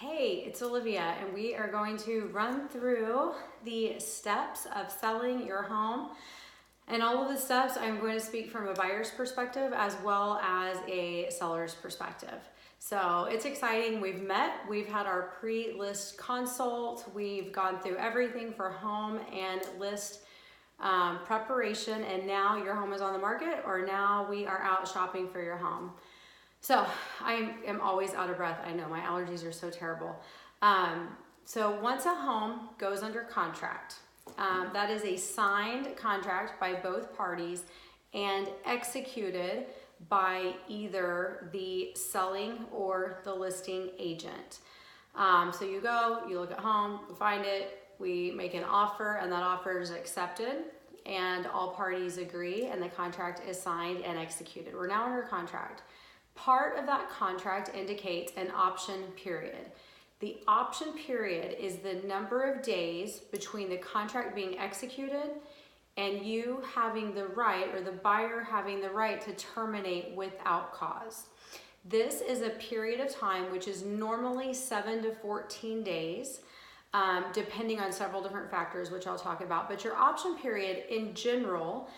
Hey, it's Olivia, and we are going to run through the steps of selling your home. And all of the steps, I'm going to speak from a buyer's perspective as well as a seller's perspective. So it's exciting. We've met, we've had our pre-list consult, we've gone through everything for home and list preparation, and now your home is on the market, or now we are out shopping for your home. So I am always out of breath. I know, my allergies are so terrible. So once a home goes under contract, that is a signed contract by both parties and executed by either the selling or the listing agent. So you go, you look at home, you find it, we make an offer, and that offer is accepted, and all parties agree, and the contract is signed and executed. We're now under contract. Part of that contract indicates an option period. The option period is the number of days between the contract being executed and you having the right, or the buyer having the right, to terminate without cause. This is a period of time which is normally 7 to 14 days, depending on several different factors, which I'll talk about. But your option period in general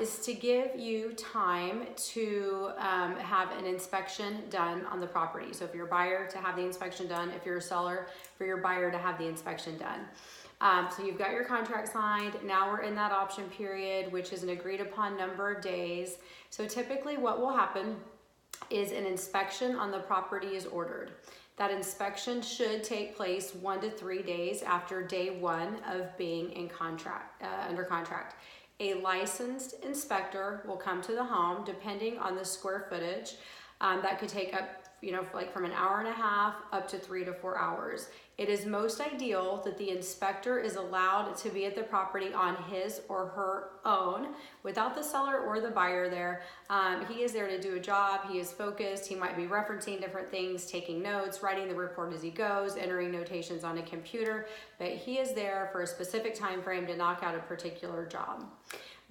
is to give you time to have an inspection done on the property. So if you're a buyer, to have the inspection done. If you're a seller, for your buyer to have the inspection done. So you've got your contract signed. Now we're in that option period, which is an agreed upon number of days. So typically what will happen is an inspection on the property is ordered. That inspection should take place 1 to 3 days after day one of being in contract, under contract. A licensed inspector will come to the home, depending on the square footage. That could take up, like from an hour and a half up to 3 to 4 hours. It is most ideal that the inspector is allowed to be at the property on his or her own, without the seller or the buyer there. He is there to do a job. He is focused. He might be referencing different things, taking notes, writing the report as he goes, entering notations on a computer, but he is there for a specific time frame to knock out a particular job.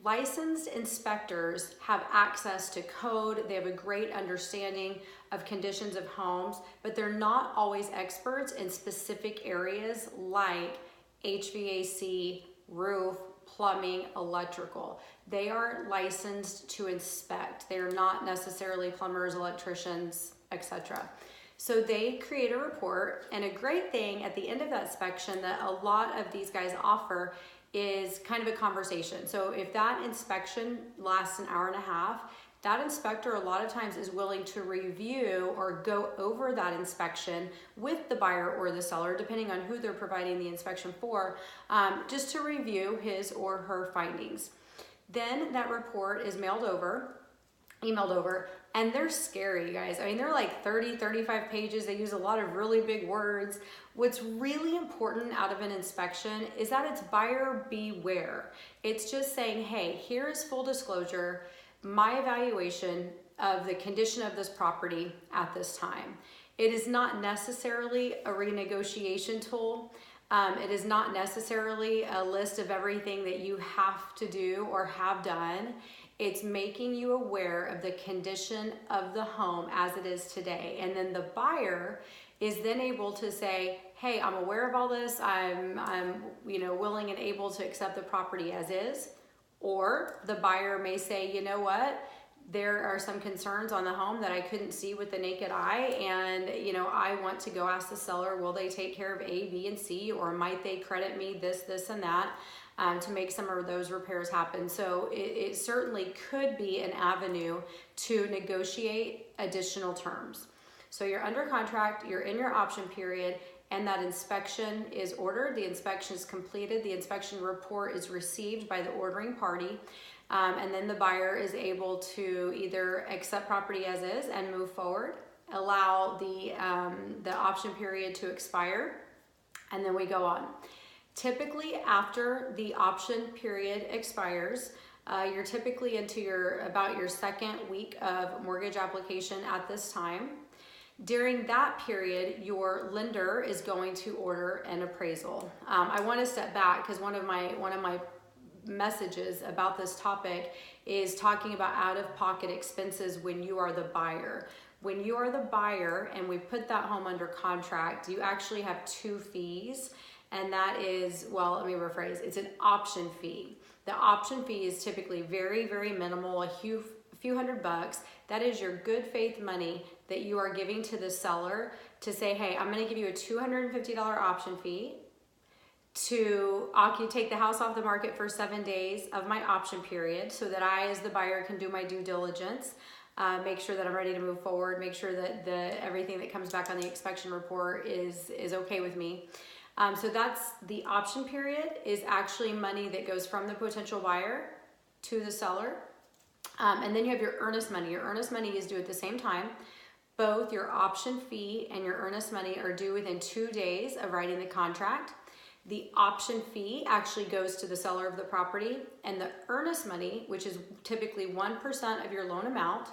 Licensed inspectors have access to code. They have a great understanding of conditions of homes, but they're not always experts in specific areas like HVAC, roof, plumbing, electrical. They are licensed to inspect. They are not necessarily plumbers, electricians, etc. So they create a report, and a great thing at the end of that inspection that a lot of these guys offer is kind of a conversation. So if that inspection lasts an hour and a half, that inspector a lot of times is willing to review or go over that inspection with the buyer or the seller, depending on who they're providing the inspection for, just to review his or her findings. Then that report is emailed over, and they're scary, guys. I mean, they're like 30, 35 pages. They use a lot of really big words. What's really important out of an inspection is that it's buyer beware. It's just saying, hey, here is full disclosure, my evaluation of the condition of this property at this time. It is not necessarily a renegotiation tool. It is not necessarily a list of everything that you have to do or have done. It's making you aware of the condition of the home as it is today. And then the buyer is then able to say, hey, I'm aware of all this. I'm willing and able to accept the property as is. Or the buyer may say, you know what? There are some concerns on the home that I couldn't see with the naked eye, and I want to go ask the seller, will they take care of A, B, and C, or might they credit me this, and that, to make some of those repairs happen. So it certainly could be an avenue to negotiate additional terms. So you're under contract, you're in your option period, and that inspection is ordered, the inspection is completed, the inspection report is received by the ordering party, and then the buyer is able to either accept property as is and move forward, allow the option period to expire, and then we go on. Typically after the option period expires, you're typically into about your second week of mortgage application at this time. During that period, your lender is going to order an appraisal. I want to step back because one of my messages about this topic is talking about out-of-pocket expenses when you are the buyer. When you are the buyer and we put that home under contract, you actually have 2 fees, and that is, well, let me rephrase, it's an option fee. The option fee is typically very, very minimal, a few $100. That is your good faith money that you are giving to the seller to say, hey, I'm gonna give you a $250 option fee to take the house off the market for 7 days of my option period so that I, as the buyer, can do my due diligence, make sure that I'm ready to move forward, make sure that everything that comes back on the inspection report is okay with me. So that's the option period, is actually money that goes from the potential buyer to the seller. And then you have your earnest money. Your earnest money is due at the same time. Both your option fee and your earnest money are due within 2 days of writing the contract. The option fee actually goes to the seller of the property, and the earnest money, which is typically 1% of your loan amount,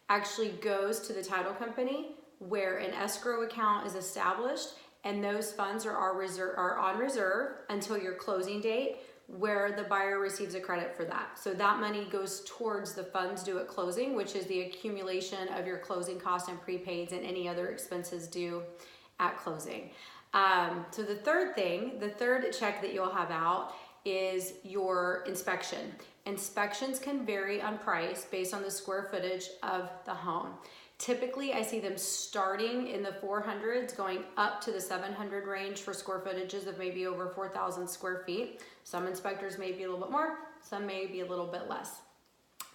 actually goes to the title company, where an escrow account is established, and those funds are on reserve until your closing date, where the buyer receives a credit for that. So that money goes towards the funds due at closing, which is the accumulation of your closing costs and prepaids and any other expenses due at closing. So the third check that you'll have out is your inspection. Inspections can vary on price based on the square footage of the home. Typically, I see them starting in the 400s, going up to the 700 range for square footages of maybe over 4,000 square feet. Some inspectors may be a little bit more, some may be a little bit less.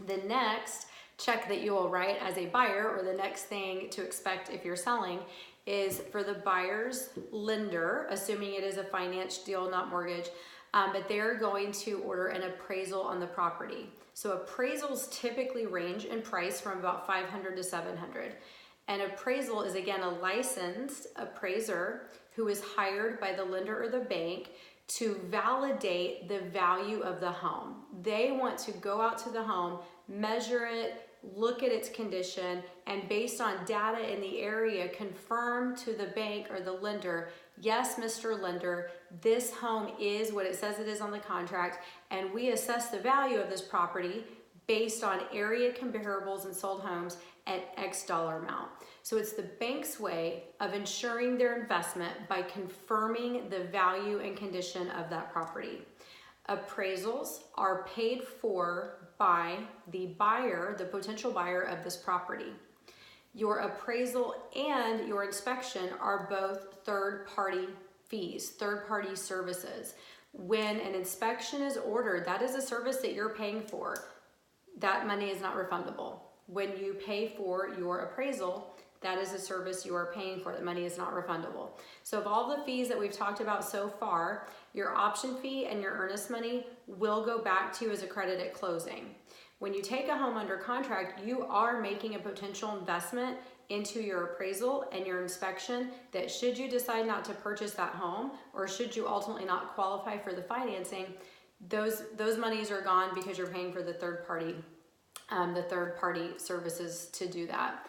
The next check that you will write as a buyer, or the next thing to expect if you're selling, is for the buyer's lender, assuming it is a finance deal, not mortgage, but they're going to order an appraisal on the property. So appraisals typically range in price from about $500 to $700. An appraisal is, again, a licensed appraiser who is hired by the lender or the bank to validate the value of the home. They want to go out to the home, measure it, look at its condition, and based on data in the area, confirm to the bank or the lender, yes, Mr. Lender, this home is what it says it is on the contract, and we assess the value of this property based on area comparables and sold homes at X dollar amount. So it's the bank's way of ensuring their investment by confirming the value and condition of that property. Appraisals are paid for by the buyer, the potential buyer of this property. Your appraisal and your inspection are both third-party fees, third-party services. When an inspection is ordered, that is a service that you're paying for. That money is not refundable. When you pay for your appraisal, that is a service you are paying for. The money is not refundable. So of all the fees that we've talked about so far, your option fee and your earnest money will go back to you as a credit at closing. When you take a home under contract, you are making a potential investment into your appraisal and your inspection that, should you decide not to purchase that home, or should you ultimately not qualify for the financing, those monies are gone because you're paying for the third party services to do that.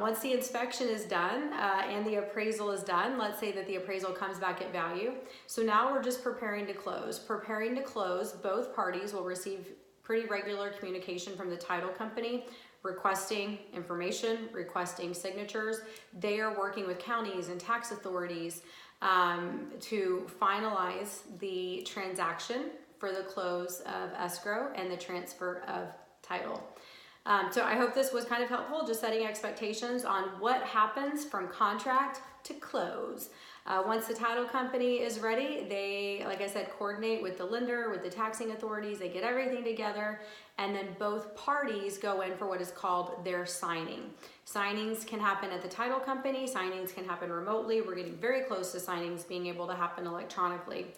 Once the inspection is done and the appraisal is done, let's say that the appraisal comes back at value. So now we're just preparing to close. Preparing to close, both parties will receive pretty regular communication from the title company requesting information, requesting signatures. They are working with counties and tax authorities to finalize the transaction for the close of escrow and the transfer of title. So I hope this was kind of helpful, just setting expectations on what happens from contract to close. Once the title company is ready, they, like I said, coordinate with the lender, with the taxing authorities, they get everything together, and then both parties go in for what is called their signing. Signings can happen at the title company, signings can happen remotely. We're getting very close to signings being able to happen electronically.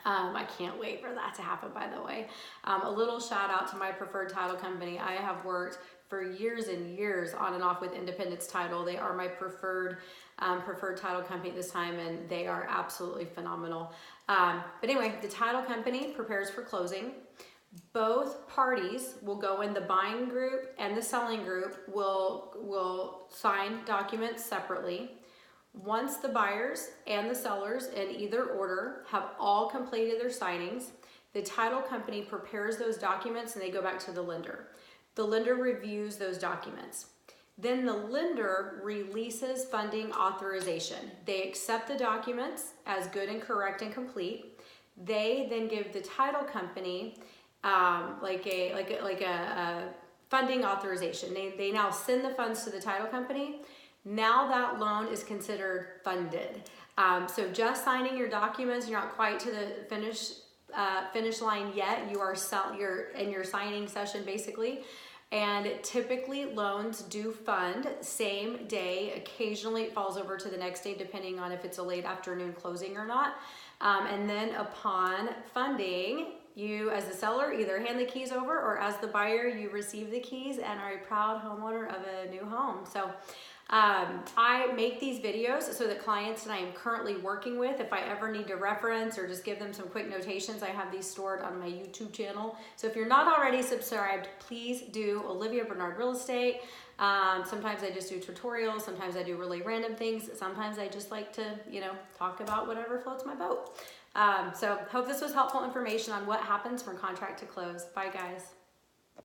I can't wait for that to happen, by the way. A little shout out to my preferred title company. I have worked for years and years on and off with Independence Title. They are my preferred title company this time, and they are absolutely phenomenal. But anyway, the title company prepares for closing. Both parties will go in, the buying group and the selling group will sign documents separately. Once the buyers and the sellers, in either order, have all completed their signings, the title company prepares those documents and they go back to the lender. The lender reviews those documents. Then the lender releases funding authorization. They accept the documents as good and correct and complete. They then give the title company like a funding authorization. They now send the funds to the title company. Now that loan is considered funded. So just signing your documents, you're not quite to the finish line yet. You're in your signing session basically. And typically loans do fund same day. Occasionally it falls over to the next day depending on if it's a late afternoon closing or not. And then upon funding, you as the seller either hand the keys over, or as the buyer, you receive the keys and are a proud homeowner of a new home. So I make these videos so that clients that I am currently working with, if I ever need to reference or just give them some quick notations, I have these stored on my YouTube channel. So if you're not already subscribed, please do. Olivia Bernard Real Estate. Sometimes I just do tutorials. Sometimes I do really random things. Sometimes I just like to, talk about whatever floats my boat. So hope this was helpful information on what happens from contract to close. Bye guys.